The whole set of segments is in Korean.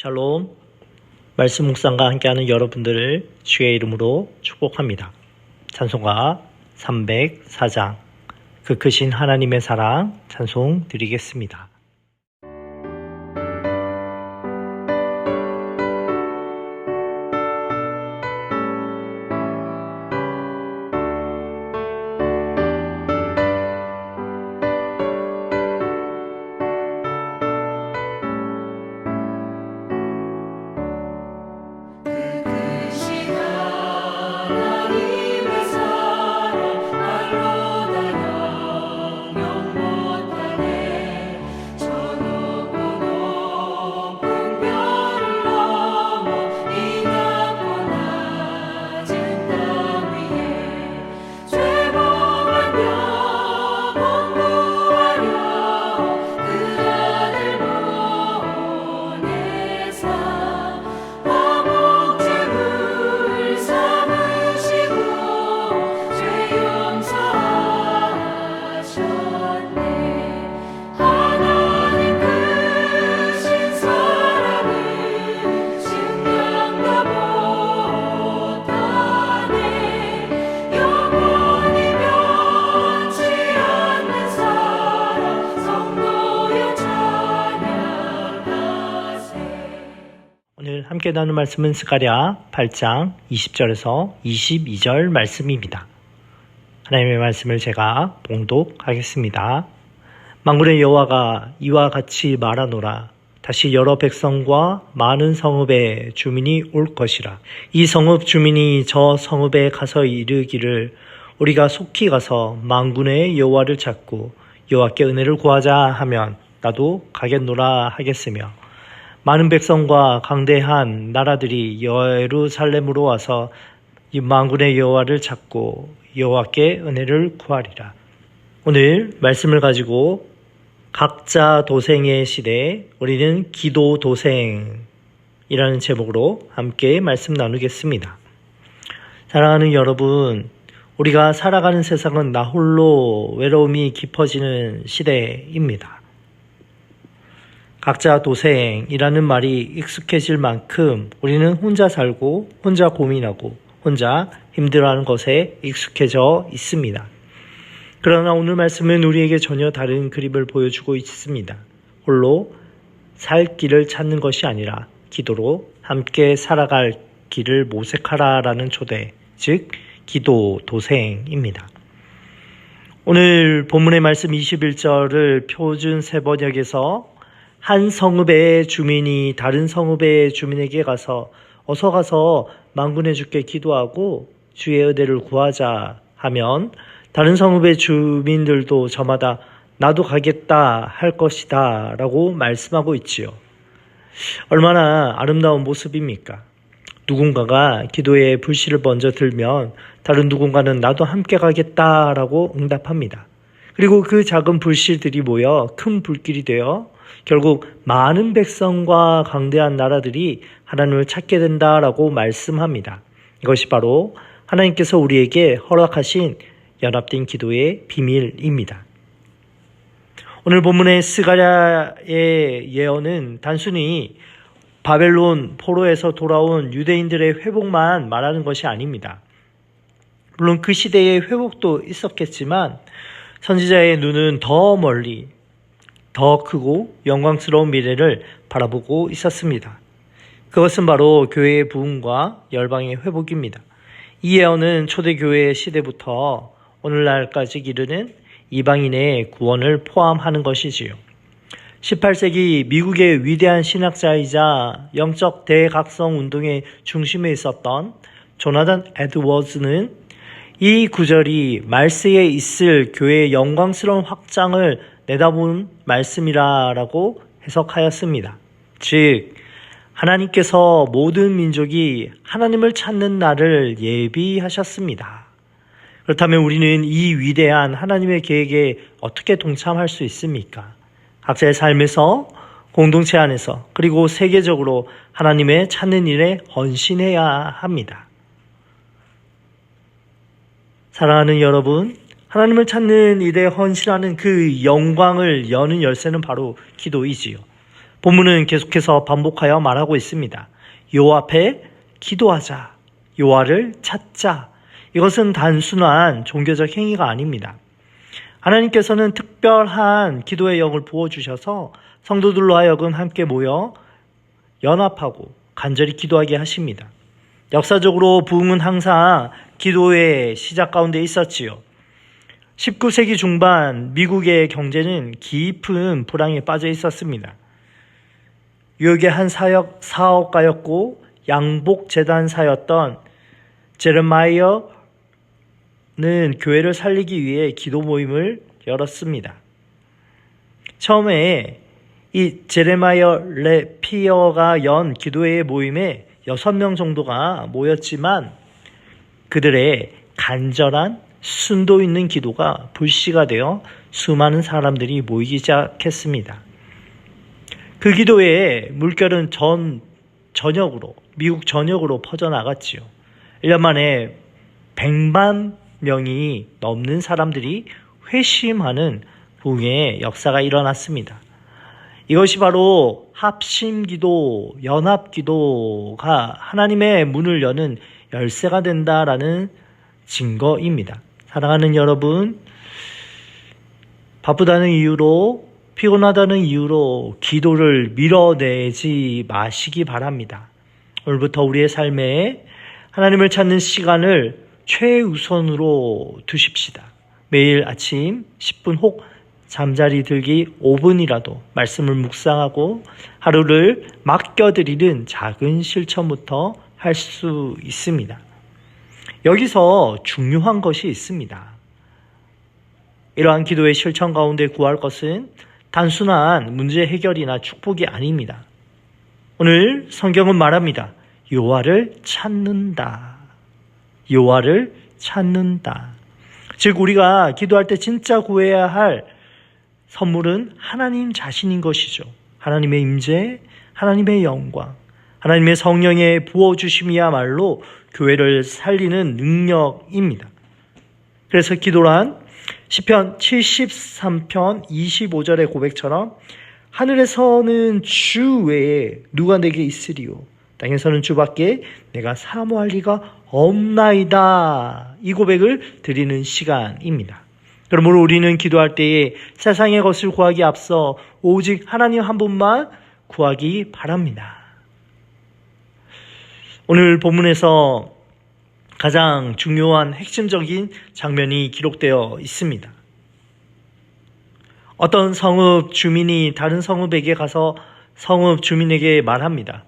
샬롬, 말씀 묵상과 함께하는 여러분들을 주의 이름으로 축복합니다. 찬송가 304장, 그 크신 하나님의 사랑 찬송 드리겠습니다. 오늘 함께 나눌 말씀은 스가랴 8장 20절에서 22절 말씀입니다. 하나님의 말씀을 제가 봉독하겠습니다. 만군의 여호와가 이와 같이 말하노라. 다시 여러 백성과 많은 성읍의 주민이 올 것이라. 이 성읍 주민이 저 성읍에 가서 이르기를 우리가 속히 가서 만군의 여호와를 찾고 여호와께 은혜를 구하자 하면 나도 가겠노라 하겠으며, 많은 백성과 강대한 나라들이 예루살렘으로 와서 이 만군의 여호와를 찾고 여호와께 은혜를 구하리라. 오늘 말씀을 가지고 각자 도생의 시대에 우리는 기도 도생이라는 제목으로 함께 말씀 나누겠습니다. 사랑하는 여러분, 우리가 살아가는 세상은 나 홀로 외로움이 깊어지는 시대입니다. 각자 도생이라는 말이 익숙해질 만큼 우리는 혼자 살고 혼자 고민하고 혼자 힘들어하는 것에 익숙해져 있습니다. 그러나 오늘 말씀은 우리에게 전혀 다른 그림을 보여주고 있습니다. 홀로 살 길을 찾는 것이 아니라 기도로 함께 살아갈 길을 모색하라라는 초대, 즉 기도 도생입니다. 오늘 본문의 말씀 21절을 표준 세번역에서 한 성읍의 주민이 다른 성읍의 주민에게 가서 어서 가서 만군의 주께 기도하고 주의 은혜를 구하자 하면 다른 성읍의 주민들도 저마다 나도 가겠다 할 것이다 라고 말씀하고 있지요. 얼마나 아름다운 모습입니까? 누군가가 기도에 불씨를 먼저 들면 다른 누군가는 나도 함께 가겠다라고 응답합니다. 그리고 그 작은 불씨들이 모여 큰 불길이 되어 결국 많은 백성과 강대한 나라들이 하나님을 찾게 된다라고 말씀합니다. 이것이 바로 하나님께서 우리에게 허락하신 연합된 기도의 비밀입니다. 오늘 본문의 스가랴의 예언은 단순히 바벨론 포로에서 돌아온 유대인들의 회복만 말하는 것이 아닙니다. 물론 그 시대의 회복도 있었겠지만 선지자의 눈은 더 멀리 더 크고 영광스러운 미래를 바라보고 있었습니다. 그것은 바로 교회의 부흥과 열방의 회복입니다. 이 예언은 초대교회 시대부터 오늘날까지 이르는 이방인의 구원을 포함하는 것이지요. 18세기 미국의 위대한 신학자이자 영적 대각성 운동의 중심에 있었던 조나단 에드워즈는 이 구절이 말세에 있을 교회의 영광스러운 확장을 내다본 말씀이라고 해석하였습니다. 즉, 하나님께서 모든 민족이 하나님을 찾는 날을 예비하셨습니다. 그렇다면 우리는 이 위대한 하나님의 계획에 어떻게 동참할 수 있습니까? 각자의 삶에서, 공동체 안에서, 그리고 세계적으로 하나님의 찾는 일에 헌신해야 합니다. 사랑하는 여러분, 하나님을 찾는 일에 헌신하는 그 영광을 여는 열쇠는 바로 기도이지요. 본문은 계속해서 반복하여 말하고 있습니다. 여호와 앞에 기도하자. 여호와를 찾자. 이것은 단순한 종교적 행위가 아닙니다. 하나님께서는 특별한 기도의 영을 부어주셔서 성도들로 하여금 함께 모여 연합하고 간절히 기도하게 하십니다. 역사적으로 부흥은 항상 기도의 시작 가운데 있었지요. 19세기 중반 미국의 경제는 깊은 불황에 빠져 있었습니다. 뉴욕의 한 사업가였고 양복재단사였던 제레마이어는 교회를 살리기 위해 기도 모임을 열었습니다. 처음에 이 제레마이어 레피어가 연 기도회 모임에 6명 정도가 모였지만 그들의 간절한 순도 있는 기도가 불씨가 되어 수많은 사람들이 모이기 시작했습니다. 그 기도회의 물결은 전역으로 미국 전역으로 퍼져나갔지요. 1년 만에 100만 명이 넘는 사람들이 회심하는 부흥의 역사가 일어났습니다. 이것이 바로 합심기도, 연합기도가 하나님의 문을 여는 열쇠가 된다라는 증거입니다. 사랑하는 여러분, 바쁘다는 이유로, 피곤하다는 이유로 기도를 밀어내지 마시기 바랍니다. 오늘부터 우리의 삶에 하나님을 찾는 시간을 최우선으로 두십시다. 매일 아침 10분 혹 잠자리 들기 5분이라도 말씀을 묵상하고 하루를 맡겨드리는 작은 실천부터 할 수 있습니다. 여기서 중요한 것이 있습니다. 이러한 기도의 실천 가운데 구할 것은 단순한 문제 해결이나 축복이 아닙니다. 오늘 성경은 말합니다. 여호와를 찾는다. 여호와를 찾는다. 즉 우리가 기도할 때 진짜 구해야 할 선물은 하나님 자신인 것이죠. 하나님의 임재, 하나님의 영광, 하나님의 성령의 부어주심이야말로 교회를 살리는 능력입니다. 그래서 기도란 시편 73편 25절의 고백처럼 하늘에서는 주 외에 누가 내게 있으리요 땅에서는 주밖에 내가 사모할 리가 없나이다. 이 고백을 드리는 시간입니다. 그러므로 우리는 기도할 때에 세상의 것을 구하기 앞서 오직 하나님 한 분만 구하기 바랍니다. 오늘 본문에서 가장 중요한 핵심적인 장면이 기록되어 있습니다. 어떤 성읍 주민이 다른 성읍에게 가서 성읍 주민에게 말합니다.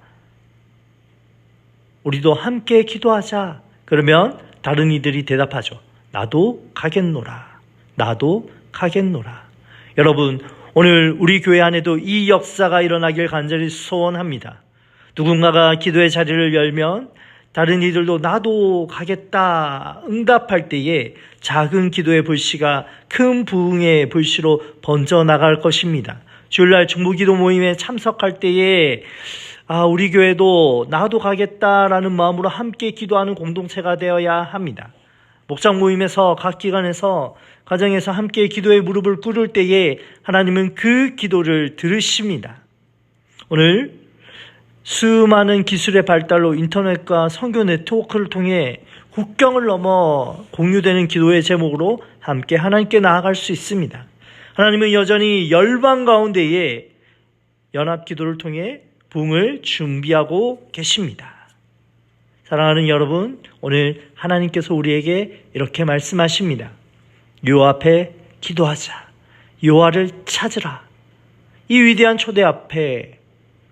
우리도 함께 기도하자. 그러면 다른 이들이 대답하죠. 나도 가겠노라. 나도 가겠노라. 여러분, 오늘 우리 교회 안에도 이 역사가 일어나길 간절히 소원합니다. 누군가가 기도의 자리를 열면 다른 이들도 나도 가겠다 응답할 때에 작은 기도의 불씨가 큰 부흥의 불씨로 번져나갈 것입니다. 주일날 중보기도 모임에 참석할 때에 우리 교회도 나도 가겠다라는 마음으로 함께 기도하는 공동체가 되어야 합니다. 목장 모임에서 각 기관에서 가정에서 함께 기도의 무릎을 꿇을 때에 하나님은 그 기도를 들으십니다. 오늘 수많은 기술의 발달로 인터넷과 선교 네트워크를 통해 국경을 넘어 공유되는 기도의 제목으로 함께 하나님께 나아갈 수 있습니다. 하나님은 여전히 열방 가운데에 연합 기도를 통해 부흥을 준비하고 계십니다. 사랑하는 여러분, 오늘 하나님께서 우리에게 이렇게 말씀하십니다. 여호와 앞에 기도하자. 여호와를 찾으라. 이 위대한 초대 앞에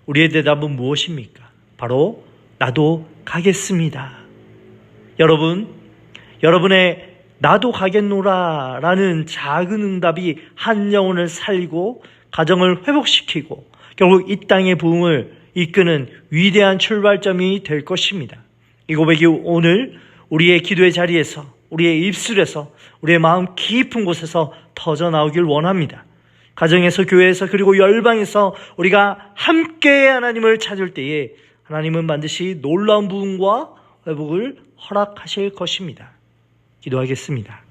우리의 대답은 무엇입니까? 바로 나도 가겠습니다. 여러분, 여러분의 나도 가겠노라 라는 작은 응답이 한 영혼을 살리고 가정을 회복시키고 결국 이 땅의 부흥을 이끄는 위대한 출발점이 될 것입니다. 이 고백이 오늘 우리의 기도의 자리에서, 우리의 입술에서, 우리의 마음 깊은 곳에서 터져나오길 원합니다. 가정에서, 교회에서, 그리고 열방에서 우리가 함께 하나님을 찾을 때에 하나님은 반드시 놀라운 부흥과 회복을 허락하실 것입니다. 기도하겠습니다.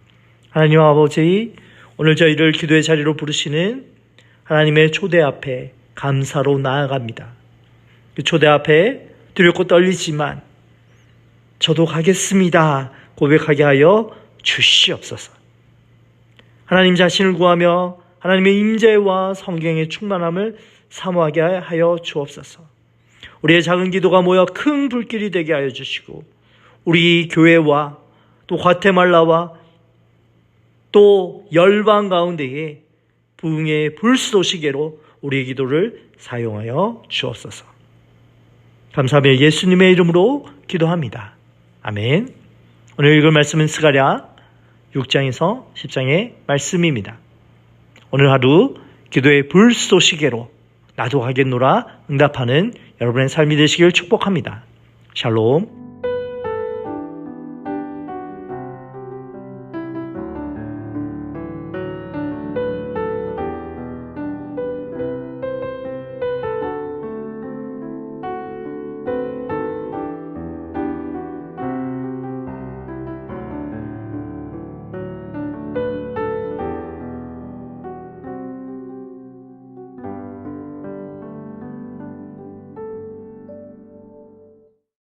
하나님 아버지, 오늘 저희를 기도의 자리로 부르시는 하나님의 초대 앞에 감사로 나아갑니다. 그 초대 앞에 두렵고 떨리지만 저도 가겠습니다 고백하게 하여 주시옵소서. 하나님 자신을 구하며 하나님의 임재와 성경의 충만함을 사모하게 하여 주옵소서. 우리의 작은 기도가 모여 큰 불길이 되게 하여 주시고 우리 교회와 또 과테말라와 또 열방 가운데에 부흥의 불쏘시개로 우리의 기도를 사용하여 주옵소서. 감사하며 예수님의 이름으로 기도합니다. 아멘. 오늘 읽을 말씀은 스가랴 6장에서 10장의 말씀입니다. 오늘 하루 기도의 불쏘시개로 나도 가겠노라 응답하는 여러분의 삶이 되시길 축복합니다. 샬롬.